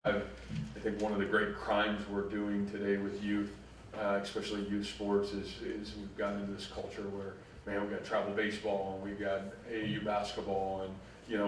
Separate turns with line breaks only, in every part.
I think one of the great crimes we're doing today with youth, especially youth sports, is we've gotten into this culture where, man, we got travel baseball and we got AAU basketball and,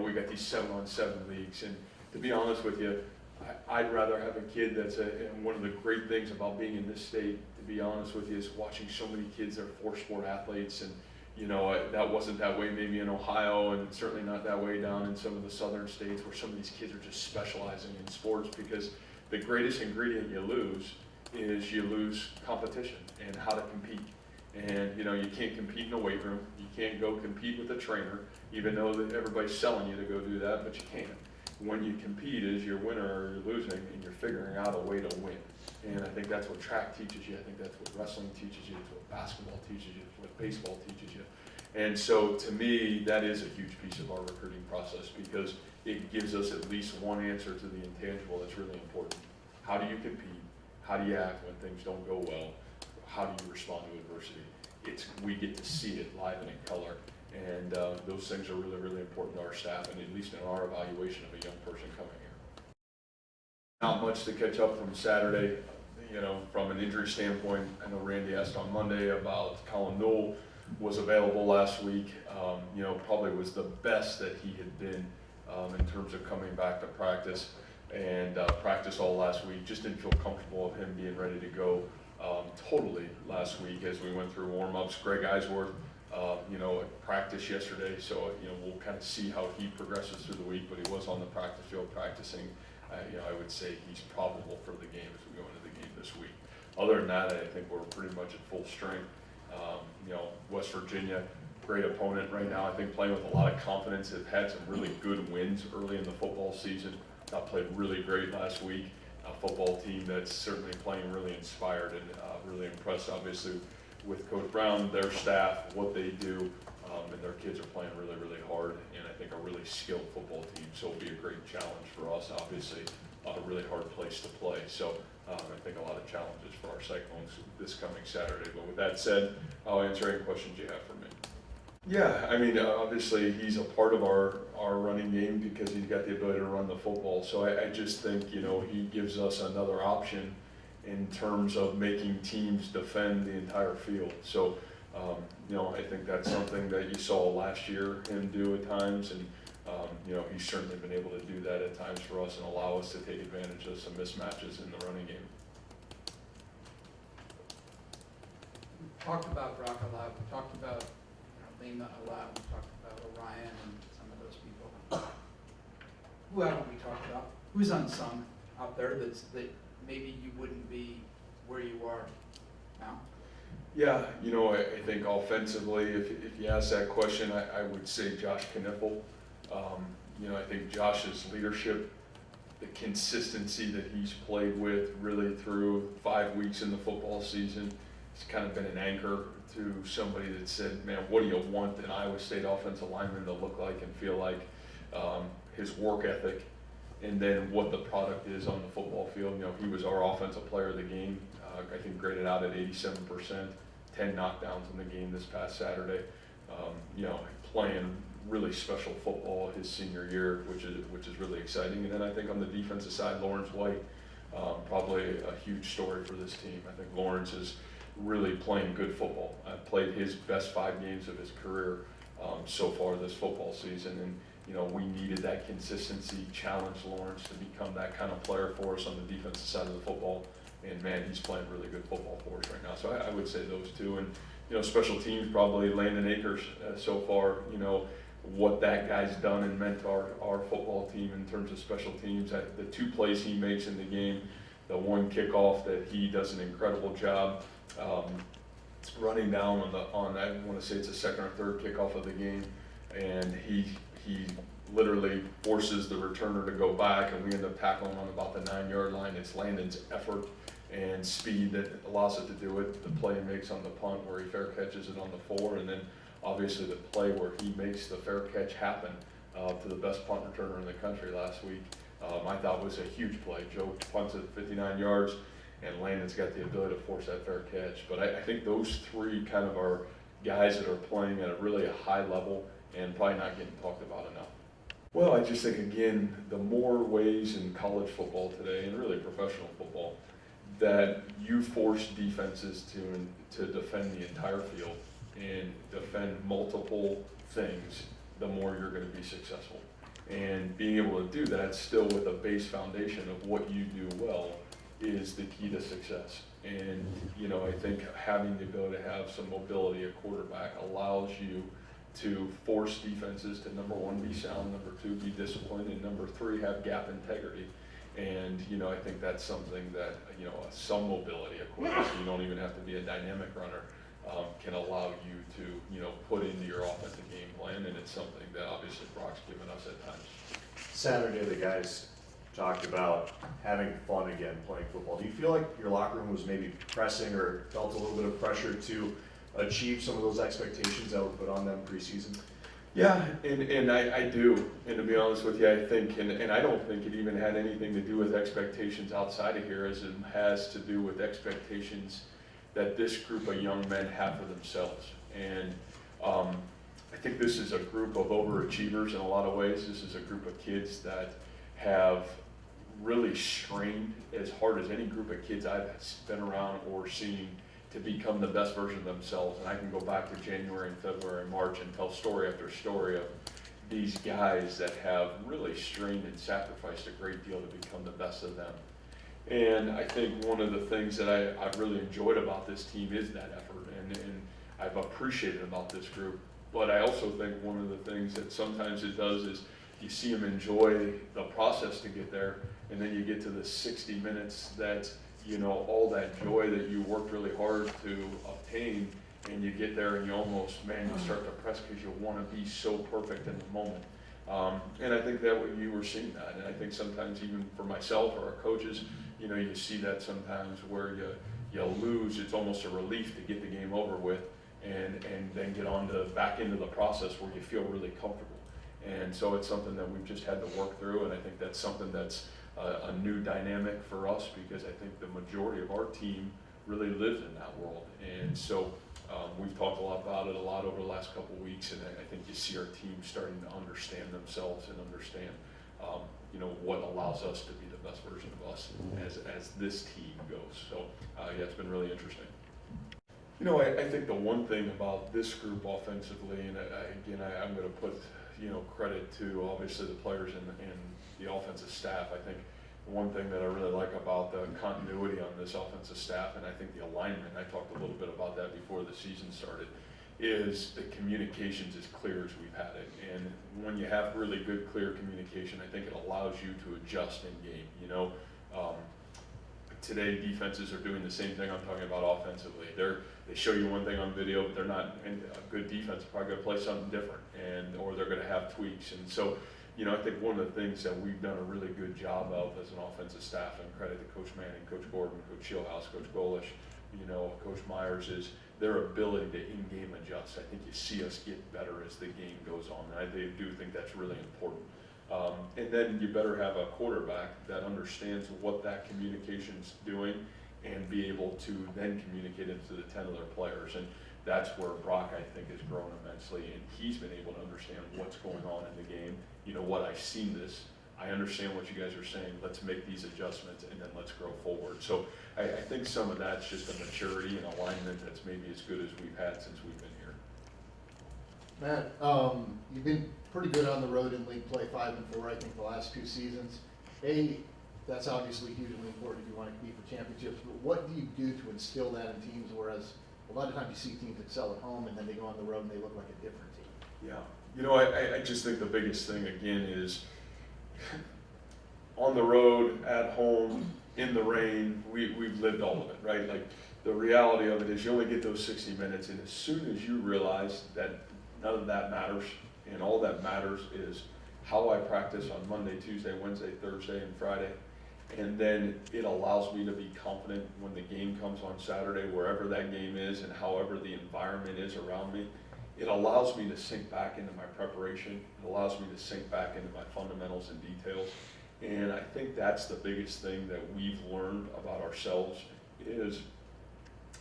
we got these 7-on-7 leagues. And to be honest with you, I'd rather have a kid and one of the great things about being in this state, to be honest with you, is watching so many kids that are 4-sport athletes. And that wasn't that way maybe in Ohio, and certainly not that way down in some of the southern states where some of these kids are just specializing in sports, because the greatest ingredient you lose is you lose competition and how to compete. And you can't compete in a weight room, you can't go compete with a trainer, even though that everybody's selling you to go do that, but you can't. When you compete is you're winner or you're losing, and you're figuring out a way to win. And I think that's what track teaches you. I think that's what wrestling teaches you. It's what basketball teaches you. It's what baseball teaches you. And so to me, that is a huge piece of our recruiting process, because it gives us at least one answer to the intangible that's really important. How do you compete? How do you act when things don't go well? How do you respond to adversity? We get to see it live and in color. And those things are really, really important to our staff, and at least in our evaluation of a young person coming here. Not much to catch up from Saturday, from an injury standpoint. I know Randy asked on Monday about Colin Newell was available last week. Probably was the best that he had been in terms of coming back to practice, and practice all last week. Just didn't feel comfortable of him being ready to go totally last week as we went through warm-ups. Greg Eisworth, at practice yesterday, so we'll kind of see how he progresses through the week, but he was on the practice field practicing. I would say he's probable for the game as we go into the game this week. Other than that, I think we're pretty much at full strength. West Virginia, great opponent right now. I think playing with a lot of confidence. They've had some really good wins early in the football season. Played really great last week. A football team that's certainly playing really inspired and really impressed, obviously, with Coach Brown, their staff, what they do, and their kids are playing really, really hard, and I think a really skilled football team. So it'll be a great challenge for us, obviously, a really hard place to play. So I think a lot of challenges for our Cyclones this coming Saturday. But with that said, I'll answer any questions you have for me. Yeah, I mean, obviously he's a part of our running game because he's got the ability to run the football. So I just think, he gives us another option in terms of making teams defend the entire field. So, I think that's something that you saw last year him do at times, and he's certainly been able to do that at times for us and allow us to take advantage of some mismatches in the running game.
We talked about Brock a lot. We talked about Lima a lot. We talked about Orion and some of those people. Who haven't we talked about? Who's unsung out there that maybe you wouldn't be where you are now?
Yeah, I think offensively, if you ask that question, I would say Josh Kniffel. I think Josh's leadership, the consistency that he's played with really through 5 weeks in the football season, he's kind of been an anchor to somebody that said, man, what do you want an Iowa State offensive lineman to look like and feel like? His work ethic, and then what the product is on the football field. He was our offensive player of the game. I think graded out at 87%, 10 knockdowns in the game this past Saturday. Playing really special football his senior year, which is really exciting. And then I think on the defensive side, Lawrence White, probably a huge story for this team. I think Lawrence is really playing good football. Played his best 5 games of his career so far this football season, and we needed that consistency, challenge Lawrence to become that kind of player for us on the defensive side of the football. And man, he's playing really good football for us right now. So I would say those two. And special teams, probably Landon Akers so far. What that guy's done and meant to our football team in terms of special teams. The 2 plays he makes in the game, the one kickoff that he does an incredible job running down on I want to say it's a second or third kickoff of the game, and he literally forces the returner to go back, and we end up tackling on about the 9-yard line. It's Landon's effort and speed that allows it to do it. The play he makes on the punt where he fair catches it on the 4, and then obviously the play where he makes the fair catch happen to the best punt returner in the country last week. I thought was a huge play. Joe punts it 59 yards, and Landon's got the ability to force that fair catch. But I think those 3 kind of are guys that are playing at a really high level and probably not getting talked about enough. Well, I just think, again, the more ways in college football today, and really professional football, that you force defenses to defend the entire field and defend multiple things, the more you're going to be successful. And being able to do that still with a base foundation of what you do well is the key to success. And, I think having the ability to have some mobility at quarterback allows you to force defenses to, number one, be sound, number two, be disciplined, and number three, have gap integrity. And, I think that's something that, some mobility at quarterback, you don't even have to be a dynamic runner, can allow you to, put into your offensive game plan, and it's something that obviously Brock's given us at times.
Saturday, the guys talked about having fun again playing football. Do you feel like your locker room was maybe pressing or felt a little bit of pressure to achieve some of those expectations that were put on them preseason?
Yeah, and I do. And to be honest with you, I think, and I don't think it even had anything to do with expectations outside of here as it has to do with expectations that this group of young men have for themselves. And I think this is a group of overachievers in a lot of ways. This is a group of kids that have really strained as hard as any group of kids I've been around or seen to become the best version of themselves. And I can go back to January and February and March and tell story after story of these guys that have really strained and sacrificed a great deal to become the best of them. And I think one of the things that I've really enjoyed about this team is that effort, and I've appreciated about this group. But I also think one of the things that sometimes it does is you see them enjoy the process to get there, and then you get to the 60 minutes that, all that joy that you worked really hard to obtain, and you get there and you almost, you start to press because you want to be so perfect in the moment. And I think that you were seeing that, and I think sometimes even for myself or our coaches, you see that sometimes where you lose, it's almost a relief to get the game over with, and then get on to back into the process where you feel really comfortable. And so it's something that we've just had to work through, and I think that's something that's a new dynamic for us, because I think the majority of our team really lives in that world. And so we've talked a lot about it over the last couple of weeks, and I think you see our team starting to understand themselves and understand what allows us to be the best version of us as this team goes. So yeah, it's been really interesting. I think the one thing about this group offensively, and I'm going to put credit to obviously the players and the offensive staff. I think one thing that I really like about the continuity on this offensive staff, and I think the alignment, I talked a little bit about that before the season started, is the communication's as clear as we've had it. And when you have really good, clear communication, I think it allows you to adjust in game. Today defenses are doing the same thing I'm talking about offensively. They show you one thing on video, but they're not, and a good defense is probably going to play something different, or they're going to have tweaks. And so, I think one of the things that we've done a really good job of as an offensive staff, and credit to Coach Manning, Coach Gordon, Coach Shieldhouse, Coach Golish, Coach Myers, is their ability to in-game adjust. I think you see us get better as the game goes on, and I do think that's really important. And then you better have a quarterback that understands what that communication's doing and be able to then communicate it to the 10 other players. And that's where Brock, I think, has grown immensely, and he's been able to understand what's going on in the game. I've seen this. I understand what you guys are saying. Let's make these adjustments, and then let's grow forward. So I think some of that's just a maturity and alignment that's maybe as good as we've had since we've been here.
Matt, you've been pretty good on the road in league play, 5-4, I think, the last 2 seasons. That's obviously hugely important if you want to compete for championships, but what do you do to instill that in teams, whereas a lot of times you see teams excel at home and then they go on the road and they look like a different team?
Yeah. I just think the biggest thing, again, is on the road, at home, in the rain, we've lived all of it, right? Like, the reality of it is you only get those 60 minutes, and as soon as you realize that none of that matters, and all that matters is how I practice on Monday, Tuesday, Wednesday, Thursday, and Friday, and then it allows me to be confident when the game comes on Saturday, wherever that game is and however the environment is around me. It allows me to sink back into my preparation. It allows me to sink back into my fundamentals and details. And I think that's the biggest thing that we've learned about ourselves is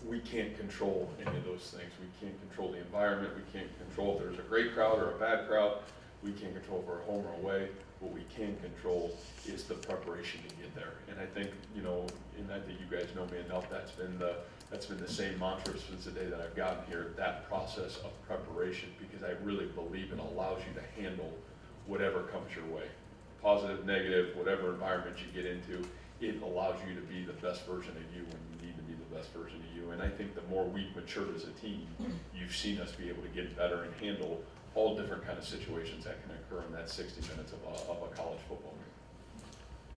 we can't control any of those things. We can't control the environment. We can't control if there's a great crowd or a bad crowd. We can't control if we're home or away. What we can control is the preparation to get there. And I think, you know, and I think you guys know me enough, that's been the same mantra since the day that I've gotten here, that process of preparation, because I really believe it allows you to handle whatever comes your way. Positive, negative, whatever environment you get into, it allows you to be the best version of you when you need to be the best version of you. And I think the more we've matured as a team, you've seen us be able to get better and handle all different kind of situations that can occur in that 60 minutes of a college football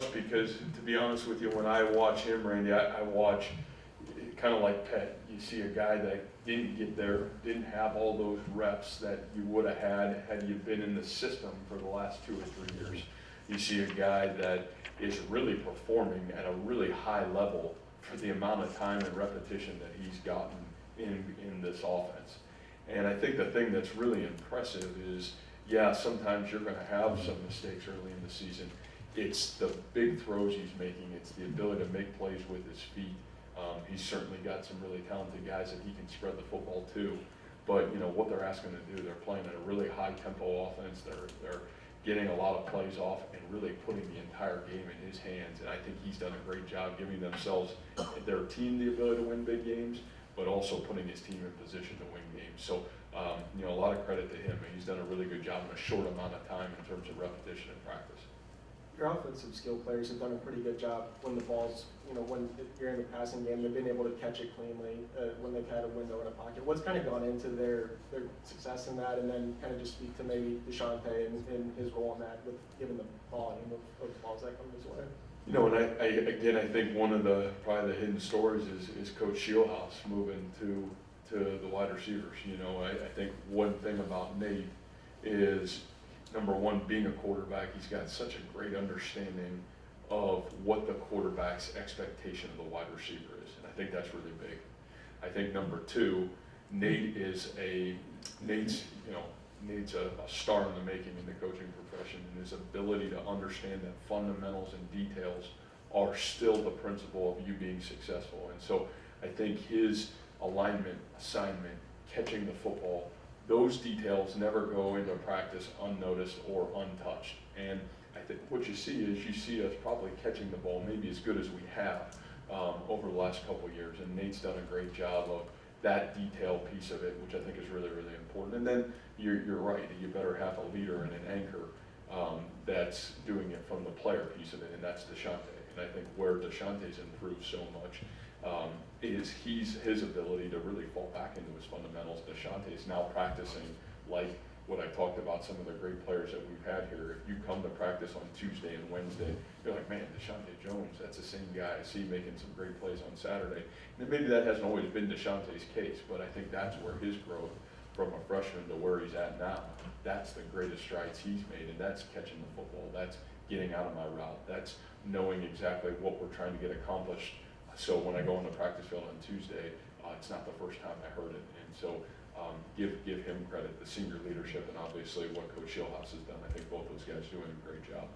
game. Because to be honest with you, when I watch him, Randy, I watch kind of like Pet. You see a guy that didn't get there, didn't have all those reps that you would have had you been in the system for the last 2 or 3 years. You see a guy that is really performing at a really high level for the amount of time and repetition that he's gotten in this offense. And I think the thing that's really impressive is, yeah, sometimes you're going to have some mistakes early in the season. It's the big throws he's making. It's the ability to make plays with his feet. He's certainly got some really talented guys that he can spread the football to. But, you know, what they're asking to do, they're playing at a really high tempo offense. They're getting a lot of plays off and really putting the entire game in his hands. And I think he's done a great job giving themselves, their team, the ability to win big games, but also putting his team in position to win games. So, you know, a lot of credit to him. He's done a really good job in a short amount of time in terms of repetition and practice.
Your offensive skill players have done a pretty good job when the ball's, you know, when you're in the passing game, they've been able to catch it cleanly when they've had a window in a pocket. What's kind of gone into their success in that, and then kind of just speak to maybe Deshaunte and his role in that with given the volume of balls that come his way?
You know, and I think one of probably the hidden stories is Coach Shieldhouse moving to the wide receivers. You know, I think one thing about Nate is, number one, being a quarterback, he's got such a great understanding of what the quarterback's expectation of the wide receiver is, and I think that's really big. I think number two, Nate's a star in the making in the coaching profession, and his ability to understand that fundamentals and details are still the principle of you being successful. And so I think his alignment, assignment, catching the football, those details never go into practice unnoticed or untouched. And I think what you see us probably catching the ball maybe as good as we have over the last couple of years. And Nate's done a great job of that detail piece of it, which I think is really, really important. And then you're right, you better have a leader and an anchor that's doing it from the player piece of it, and that's Deshaunte. And I think where Deshaunte's improved so much is his ability to really fall back into his fundamentals. Deshaunte is now practicing like what I talked about, some of the great players that we've had here. If you come to practice on Tuesday and Wednesday, you're like, man, Deshaunte Jones, that's the same guy. I see making some great plays on Saturday. And maybe that hasn't always been Deshaunte's case, but I think that's where his growth from a freshman to where he's at now, that's the greatest strides he's made, and that's catching the football. That's getting out of my route. That's knowing exactly what we're trying to get accomplished. So when I go on the practice field on Tuesday, it's not the first time I heard it. And so give him credit, the senior leadership, and obviously what Coach Shieldhouse has done. I think both those guys doing a great job.